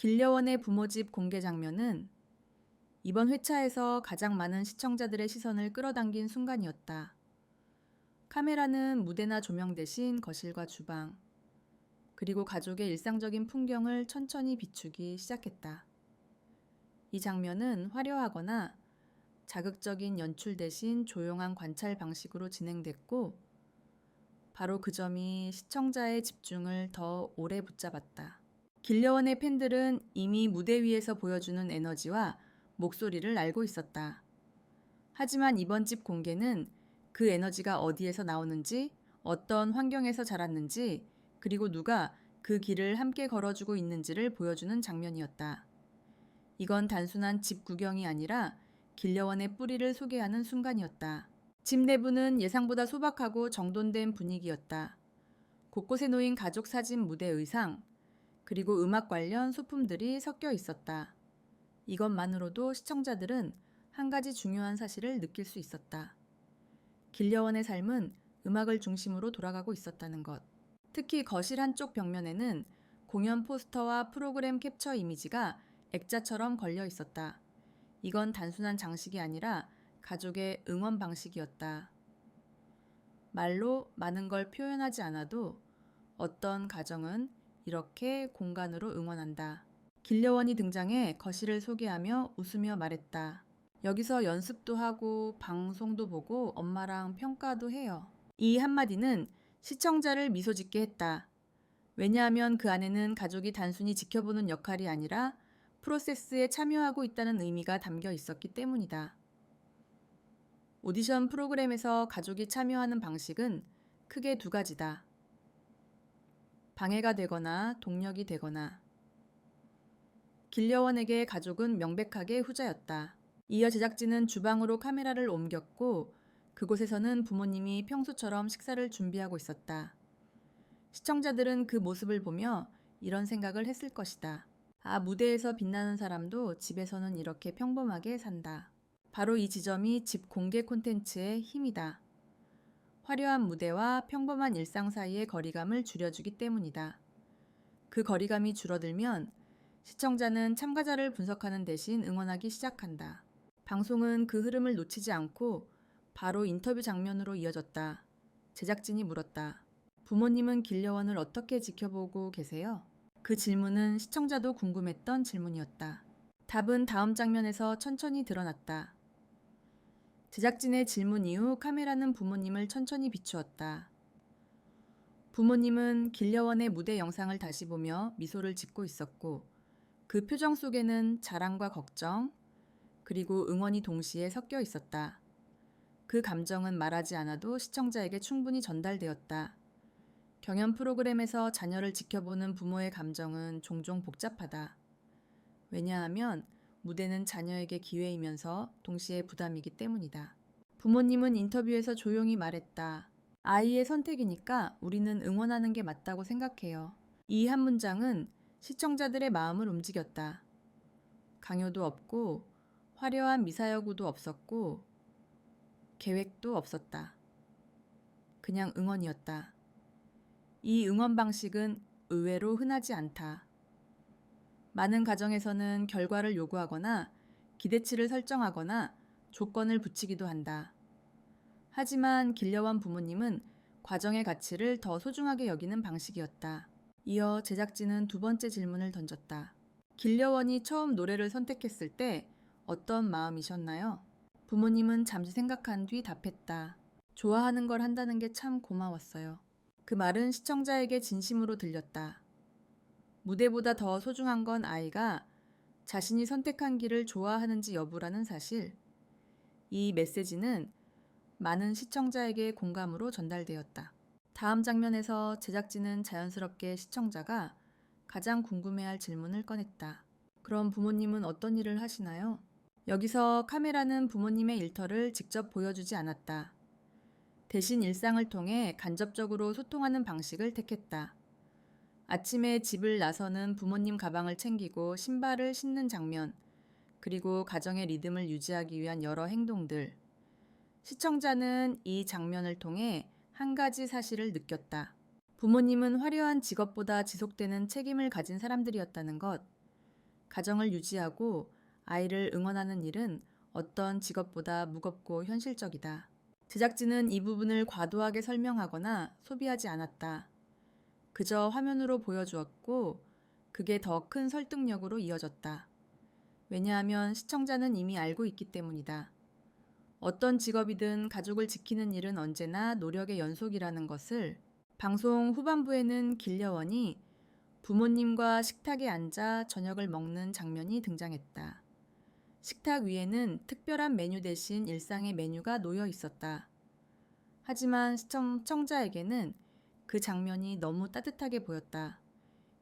길려원의 부모집 공개 장면은 이번 회차에서 가장 많은 시청자들의 시선을 끌어당긴 순간이었다. 카메라는 무대나 조명 대신 거실과 주방, 그리고 가족의 일상적인 풍경을 천천히 비추기 시작했다. 이 장면은 화려하거나 자극적인 연출 대신 조용한 관찰 방식으로 진행됐고, 바로 그 점이 시청자의 집중을 더 오래 붙잡았다. 길려원의 팬들은 이미 무대 위에서 보여주는 에너지와 목소리를 알고 있었다. 하지만 이번 집 공개는 그 에너지가 어디에서 나오는지, 어떤 환경에서 자랐는지, 그리고 누가 그 길을 함께 걸어주고 있는지를 보여주는 장면이었다. 이건 단순한 집 구경이 아니라 길려원의 뿌리를 소개하는 순간이었다. 집 내부는 예상보다 소박하고 정돈된 분위기였다. 곳곳에 놓인 가족 사진 무대 의상, 그리고 음악 관련 소품들이 섞여 있었다. 이것만으로도 시청자들은 한 가지 중요한 사실을 느낄 수 있었다. 길려원의 삶은 음악을 중심으로 돌아가고 있었다는 것. 특히 거실 한쪽 벽면에는 공연 포스터와 프로그램 캡처 이미지가 액자처럼 걸려 있었다. 이건 단순한 장식이 아니라 가족의 응원 방식이었다. 말로 많은 걸 표현하지 않아도 어떤 가정은 이렇게 공간으로 응원한다. 길려원이 등장해 거실을 소개하며 웃으며 말했다. 여기서 연습도 하고 방송도 보고 엄마랑 평가도 해요. 이 한마디는 시청자를 미소 짓게 했다. 왜냐하면 그 안에는 가족이 단순히 지켜보는 역할이 아니라 프로세스에 참여하고 있다는 의미가 담겨 있었기 때문이다. 오디션 프로그램에서 가족이 참여하는 방식은 크게 두 가지다. 방해가 되거나 동력이 되거나. 길려원에게 가족은 명백하게 후자였다. 이어 제작진은 주방으로 카메라를 옮겼고 그곳에서는 부모님이 평소처럼 식사를 준비하고 있었다. 시청자들은 그 모습을 보며 이런 생각을 했을 것이다. 아, 무대에서 빛나는 사람도 집에서는 이렇게 평범하게 산다. 바로 이 지점이 집 공개 콘텐츠의 힘이다. 화려한 무대와 평범한 일상 사이의 거리감을 줄여주기 때문이다. 그 거리감이 줄어들면 시청자는 참가자를 분석하는 대신 응원하기 시작한다. 방송은 그 흐름을 놓치지 않고 바로 인터뷰 장면으로 이어졌다. 제작진이 물었다. 부모님은 길려원을 어떻게 지켜보고 계세요? 그 질문은 시청자도 궁금했던 질문이었다. 답은 다음 장면에서 천천히 드러났다. 제작진의 질문 이후 카메라는 부모님을 천천히 비추었다. 부모님은 길려원의 무대 영상을 다시 보며 미소를 짓고 있었고 그 표정 속에는 자랑과 걱정, 그리고 응원이 동시에 섞여 있었다. 그 감정은 말하지 않아도 시청자에게 충분히 전달되었다. 경연 프로그램에서 자녀를 지켜보는 부모의 감정은 종종 복잡하다. 왜냐하면 무대는 자녀에게 기회이면서 동시에 부담이기 때문이다. 부모님은 인터뷰에서 조용히 말했다. 아이의 선택이니까 우리는 응원하는 게 맞다고 생각해요. 이 한 문장은 시청자들의 마음을 움직였다. 강요도 없고 화려한 미사여구도 없었고 계획도 없었다. 그냥 응원이었다. 이 응원 방식은 의외로 흔하지 않다. 많은 가정에서는 결과를 요구하거나 기대치를 설정하거나 조건을 붙이기도 한다. 하지만 길려원 부모님은 과정의 가치를 더 소중하게 여기는 방식이었다. 이어 제작진은 두 번째 질문을 던졌다. 길려원이 처음 노래를 선택했을 때 어떤 마음이셨나요? 부모님은 잠시 생각한 뒤 답했다. 좋아하는 걸 한다는 게 참 고마웠어요. 그 말은 시청자에게 진심으로 들렸다. 무대보다 더 소중한 건 아이가 자신이 선택한 길을 좋아하는지 여부라는 사실. 이 메시지는 많은 시청자에게 공감으로 전달되었다. 다음 장면에서 제작진은 자연스럽게 시청자가 가장 궁금해할 질문을 꺼냈다. 그럼 부모님은 어떤 일을 하시나요? 여기서 카메라는 부모님의 일터를 직접 보여주지 않았다. 대신 일상을 통해 간접적으로 소통하는 방식을 택했다. 아침에 집을 나서는 부모님 가방을 챙기고 신발을 신는 장면, 그리고 가정의 리듬을 유지하기 위한 여러 행동들. 시청자는 이 장면을 통해 한 가지 사실을 느꼈다. 부모님은 화려한 직업보다 지속되는 책임을 가진 사람들이었다는 것. 가정을 유지하고 아이를 응원하는 일은 어떤 직업보다 무겁고 현실적이다. 제작진은 이 부분을 과도하게 설명하거나 소비하지 않았다. 그저 화면으로 보여주었고 그게 더 큰 설득력으로 이어졌다. 왜냐하면 시청자는 이미 알고 있기 때문이다. 어떤 직업이든 가족을 지키는 일은 언제나 노력의 연속이라는 것을. 방송 후반부에는 길려원이 부모님과 식탁에 앉아 저녁을 먹는 장면이 등장했다. 식탁 위에는 특별한 메뉴 대신 일상의 메뉴가 놓여 있었다. 하지만 시청자에게는 그 장면이 너무 따뜻하게 보였다.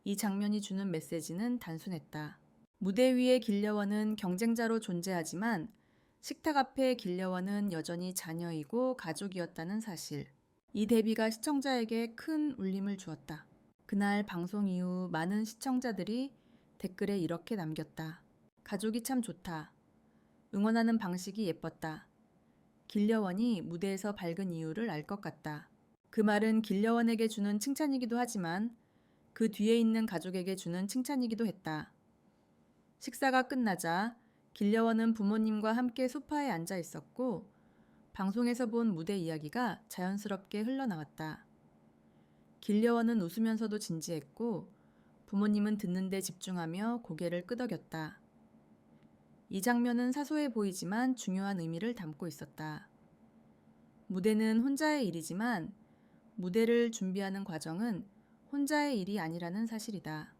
이 장면이 주는 메시지는 단순했다. 무대 위의 길려원은 경쟁자로 존재하지만 식탁 앞의 길려원은 여전히 자녀이고 가족이었다는 사실. 이 대비가 시청자에게 큰 울림을 주었다. 그날 방송 이후 많은 시청자들이 댓글에 이렇게 남겼다. 가족이 참 좋다. 응원하는 방식이 예뻤다. 길려원이 무대에서 밝은 이유를 알 것 같다. 그 말은 길려원에게 주는 칭찬이기도 하지만 그 뒤에 있는 가족에게 주는 칭찬이기도 했다. 식사가 끝나자 길려원은 부모님과 함께 소파에 앉아 있었고 방송에서 본 무대 이야기가 자연스럽게 흘러나왔다. 길려원은 웃으면서도 진지했고 부모님은 듣는 데 집중하며 고개를 끄덕였다. 이 장면은 사소해 보이지만 중요한 의미를 담고 있었다. 무대는 혼자의 일이지만 무대를 준비하는 과정은 혼자의 일이 아니라는 사실이다.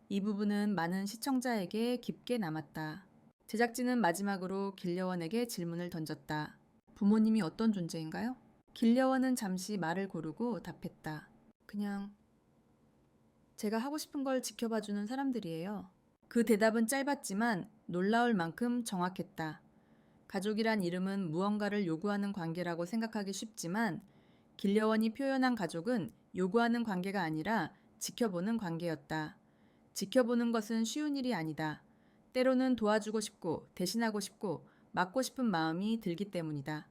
이 부분은 많은 시청자에게 깊게 남았다. 제작진은 마지막으로 길려원에게 질문을 던졌다. 부모님이 어떤 존재인가요? 길려원은 잠시 말을 고르고 답했다. 그냥 제가 하고 싶은 걸 지켜봐주는 사람들이에요. 그 대답은 짧았지만 놀라울 만큼 정확했다. 가족이란 이름은 무언가를 요구하는 관계라고 생각하기 쉽지만 길려원이 표현한 가족은 요구하는 관계가 아니라 지켜보는 관계였다. 지켜보는 것은 쉬운 일이 아니다. 때로는 도와주고 싶고 대신하고 싶고 맡고 싶은 마음이 들기 때문이다.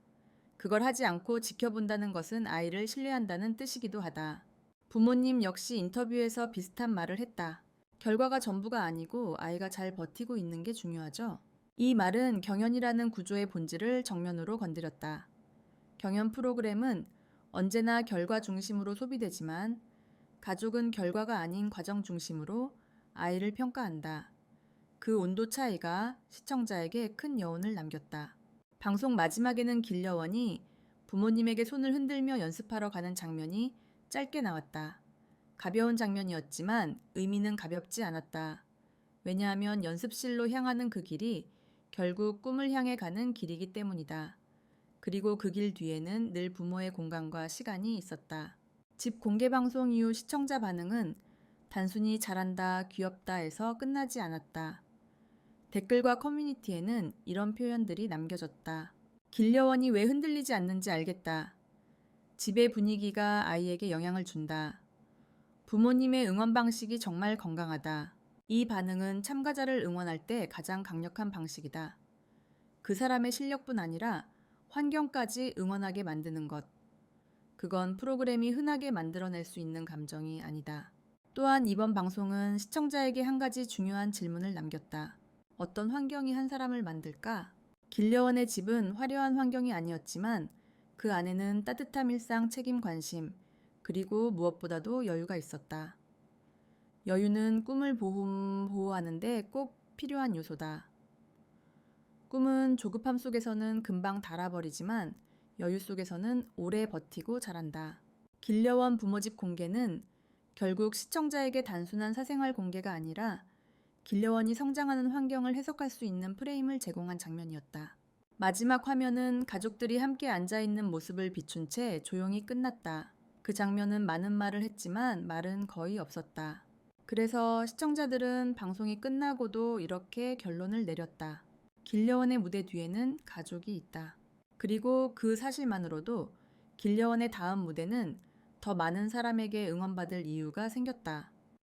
그걸 하지 않고 지켜본다는 것은 아이를 신뢰한다는 뜻이기도 하다. 부모님 역시 인터뷰에서 비슷한 말을 했다. 결과가 전부가 아니고 아이가 잘 버티고 있는 게 중요하죠. 이 말은 경연이라는 구조의 본질을 정면으로 건드렸다. 경연 프로그램은 언제나 결과 중심으로 소비되지만 가족은 결과가 아닌 과정 중심으로 아이를 평가한다. 그 온도 차이가 시청자에게 큰 여운을 남겼다. 방송 마지막에는 길려원이 부모님에게 손을 흔들며 연습하러 가는 장면이 짧게 나왔다. 가벼운 장면이었지만 의미는 가볍지 않았다. 왜냐하면 연습실로 향하는 그 길이 결국 꿈을 향해 가는 길이기 때문이다. 그리고 그 길 뒤에는 늘 부모의 공간과 시간이 있었다. 집 공개 방송 이후 시청자 반응은 단순히 잘한다, 귀엽다에서 끝나지 않았다. 댓글과 커뮤니티에는 이런 표현들이 남겨졌다. 길려원이 왜 흔들리지 않는지 알겠다. 집의 분위기가 아이에게 영향을 준다. 부모님의 응원 방식이 정말 건강하다. 이 반응은 참가자를 응원할 때 가장 강력한 방식이다. 그 사람의 실력뿐 아니라 환경까지 응원하게 만드는 것. 그건 프로그램이 흔하게 만들어낼 수 있는 감정이 아니다. 또한 이번 방송은 시청자에게 한 가지 중요한 질문을 남겼다. 어떤 환경이 한 사람을 만들까? 길려원의 집은 화려한 환경이 아니었지만 그 안에는 따뜻함, 일상, 책임, 관심, 그리고 무엇보다도 여유가 있었다. 여유는 꿈을 보호하는데 꼭 필요한 요소다. 꿈은 조급함 속에서는 금방 닳아버리지만 여유 속에서는 오래 버티고 자란다. 길려원 부모집 공개는 결국 시청자에게 단순한 사생활 공개가 아니라 길려원이 성장하는 환경을 해석할 수 있는 프레임을 제공한 장면이었다. 마지막 화면은 가족들이 함께 앉아있는 모습을 비춘 채 조용히 끝났다. 그 장면은 많은 말을 했지만 말은 거의 없었다. 그래서 시청자들은 방송이 끝나고도 이렇게 결론을 내렸다. 길려원의 무대 뒤에는 가족이 있다. 그리고 그 사실만으로도 길려원의 다음 무대는 더 많은 사람에게 응원받을 이유가 생겼다.